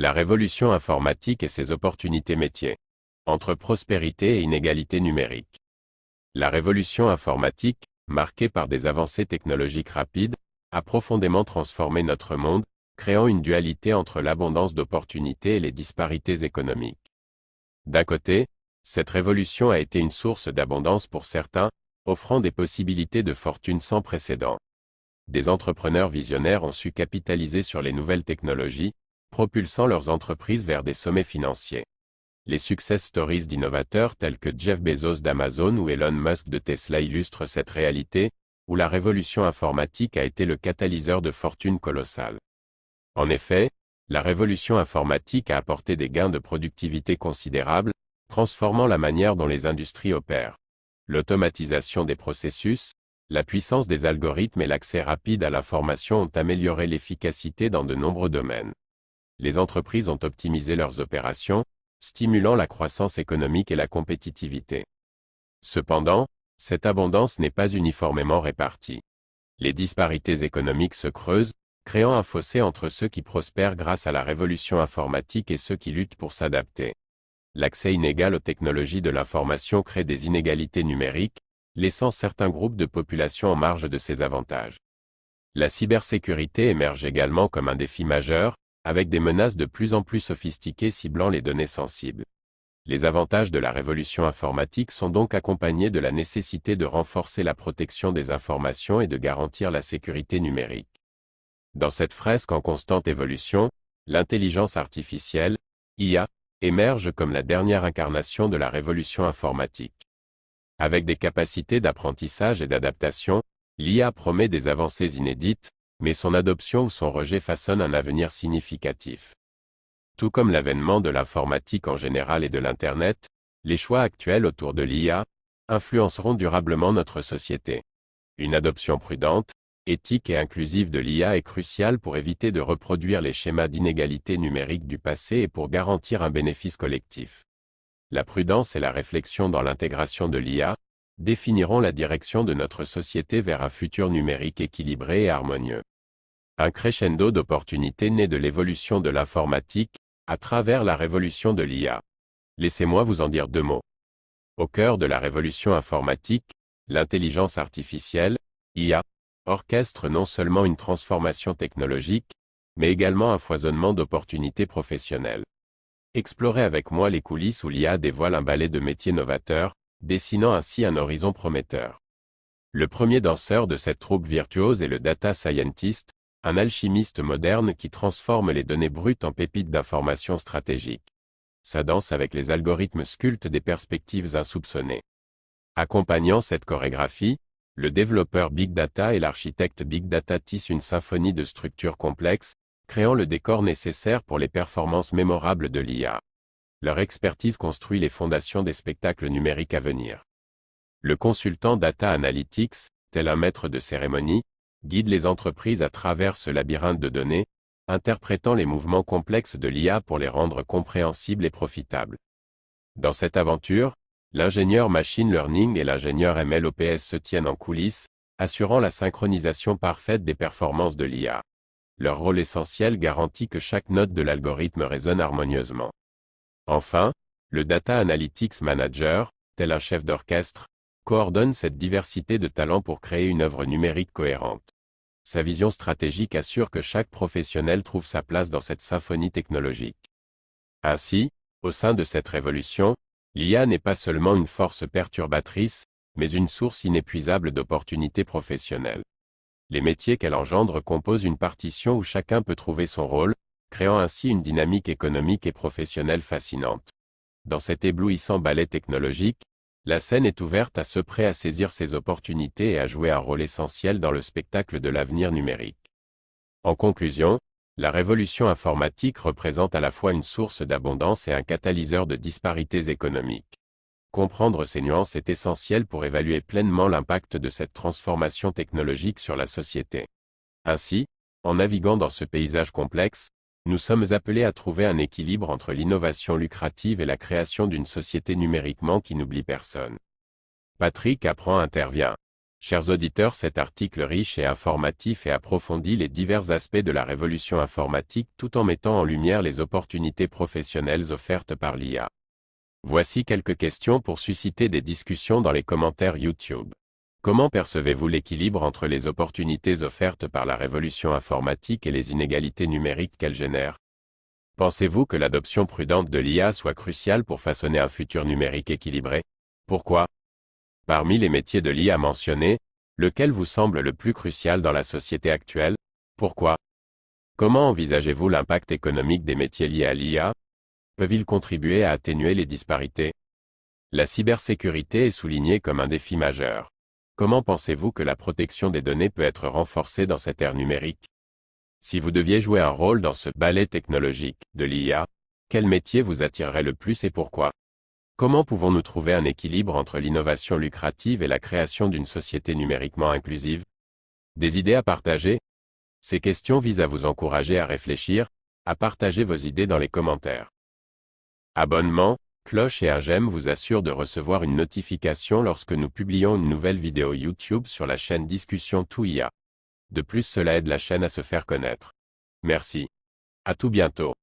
La révolution informatique et ses opportunités métiers. Entre prospérité et inégalité numérique. La révolution informatique, marquée par des avancées technologiques rapides, a profondément transformé notre monde, créant une dualité entre l'abondance d'opportunités et les disparités économiques. D'un côté, cette révolution a été une source d'abondance pour certains, offrant des possibilités de fortune sans précédent. Des entrepreneurs visionnaires ont su capitaliser sur les nouvelles technologies, propulsant leurs entreprises vers des sommets financiers. Les success stories d'innovateurs tels que Jeff Bezos d'Amazon ou Elon Musk de Tesla illustrent cette réalité, où la révolution informatique a été le catalyseur de fortunes colossales. En effet, la révolution informatique a apporté des gains de productivité considérables, transformant la manière dont les industries opèrent. L'automatisation des processus, la puissance des algorithmes et l'accès rapide à l'information ont amélioré l'efficacité dans de nombreux domaines. Les entreprises ont optimisé leurs opérations, stimulant la croissance économique et la compétitivité. Cependant, cette abondance n'est pas uniformément répartie. Les disparités économiques se creusent, créant un fossé entre ceux qui prospèrent grâce à la révolution informatique et ceux qui luttent pour s'adapter. L'accès inégal aux technologies de l'information crée des inégalités numériques, laissant certains groupes de population en marge de ces avantages. La cybersécurité émerge également comme un défi majeur, avec des menaces de plus en plus sophistiquées ciblant les données sensibles. Les avantages de la révolution informatique sont donc accompagnés de la nécessité de renforcer la protection des informations et de garantir la sécurité numérique. Dans cette fresque en constante évolution, l'intelligence artificielle, IA, émerge comme la dernière incarnation de la révolution informatique. Avec des capacités d'apprentissage et d'adaptation, l'IA promet des avancées inédites, mais son adoption ou son rejet façonne un avenir significatif. Tout comme l'avènement de l'informatique en général et de l'Internet, les choix actuels autour de l'IA influenceront durablement notre société. Une adoption prudente, éthique et inclusive de l'IA est cruciale pour éviter de reproduire les schémas d'inégalité numérique du passé et pour garantir un bénéfice collectif. La prudence et la réflexion dans l'intégration de l'IA définiront la direction de notre société vers un futur numérique équilibré et harmonieux. Un crescendo d'opportunités naît de l'évolution de l'informatique, à travers la révolution de l'IA. Laissez-moi vous en dire deux mots. Au cœur de la révolution informatique, l'intelligence artificielle, IA, orchestre non seulement une transformation technologique, mais également un foisonnement d'opportunités professionnelles. Explorez avec moi les coulisses où l'IA dévoile un ballet de métiers novateurs, dessinant ainsi un horizon prometteur. Le premier danseur de cette troupe virtuose est le data scientist, un alchimiste moderne qui transforme les données brutes en pépites d'informations stratégiques. Sa danse avec les algorithmes sculpte des perspectives insoupçonnées. Accompagnant cette chorégraphie, le développeur Big Data et l'architecte Big Data tissent une symphonie de structures complexes, créant le décor nécessaire pour les performances mémorables de l'IA. Leur expertise construit les fondations des spectacles numériques à venir. Le consultant Data Analytics, tel un maître de cérémonie, guide les entreprises à travers ce labyrinthe de données, interprétant les mouvements complexes de l'IA pour les rendre compréhensibles et profitables. Dans cette aventure, l'ingénieur machine learning et l'ingénieur MLOps se tiennent en coulisses, assurant la synchronisation parfaite des performances de l'IA. Leur rôle essentiel garantit que chaque note de l'algorithme résonne harmonieusement. Enfin, le Data Analytics Manager, tel un chef d'orchestre, coordonne cette diversité de talents pour créer une œuvre numérique cohérente. Sa vision stratégique assure que chaque professionnel trouve sa place dans cette symphonie technologique. Ainsi, au sein de cette révolution, l'IA n'est pas seulement une force perturbatrice, mais une source inépuisable d'opportunités professionnelles. Les métiers qu'elle engendre composent une partition où chacun peut trouver son rôle, créant ainsi une dynamique économique et professionnelle fascinante. Dans cet éblouissant ballet technologique, la scène est ouverte à ceux prêts à saisir ces opportunités et à jouer un rôle essentiel dans le spectacle de l'avenir numérique. En conclusion, la révolution informatique représente à la fois une source d'abondance et un catalyseur de disparités économiques. Comprendre ces nuances est essentiel pour évaluer pleinement l'impact de cette transformation technologique sur la société. Ainsi, en naviguant dans ce paysage complexe, nous sommes appelés à trouver un équilibre entre l'innovation lucrative et la création d'une société numériquement qui n'oublie personne. Patrick Apprend intervient. Chers auditeurs, cet article riche et informatif et approfondit les divers aspects de la révolution informatique tout en mettant en lumière les opportunités professionnelles offertes par l'IA. Voici quelques questions pour susciter des discussions dans les commentaires YouTube. Comment percevez-vous l'équilibre entre les opportunités offertes par la révolution informatique et les inégalités numériques qu'elle génère? Pensez-vous que l'adoption prudente de l'IA soit cruciale pour façonner un futur numérique équilibré? Pourquoi? Parmi les métiers de l'IA mentionnés, lequel vous semble le plus crucial dans la société actuelle? Pourquoi? Comment envisagez-vous l'impact économique des métiers liés à l'IA? Peuvent-ils contribuer à atténuer les disparités? La cybersécurité est soulignée comme un défi majeur. Comment pensez-vous que la protection des données peut être renforcée dans cette ère numérique? Si vous deviez jouer un rôle dans ce ballet technologique de l'IA, quel métier vous attirerait le plus et pourquoi? Comment pouvons-nous trouver un équilibre entre l'innovation lucrative et la création d'une société numériquement inclusive? Des idées à partager? Ces questions visent à vous encourager à réfléchir, à partager vos idées dans les commentaires. Abonnement, cloche et un j'aime vous assurent de recevoir une notification lorsque nous publions une nouvelle vidéo YouTube sur la chaîne Discussion Tout IA. De plus, cela aide la chaîne à se faire connaître. Merci. À tout bientôt.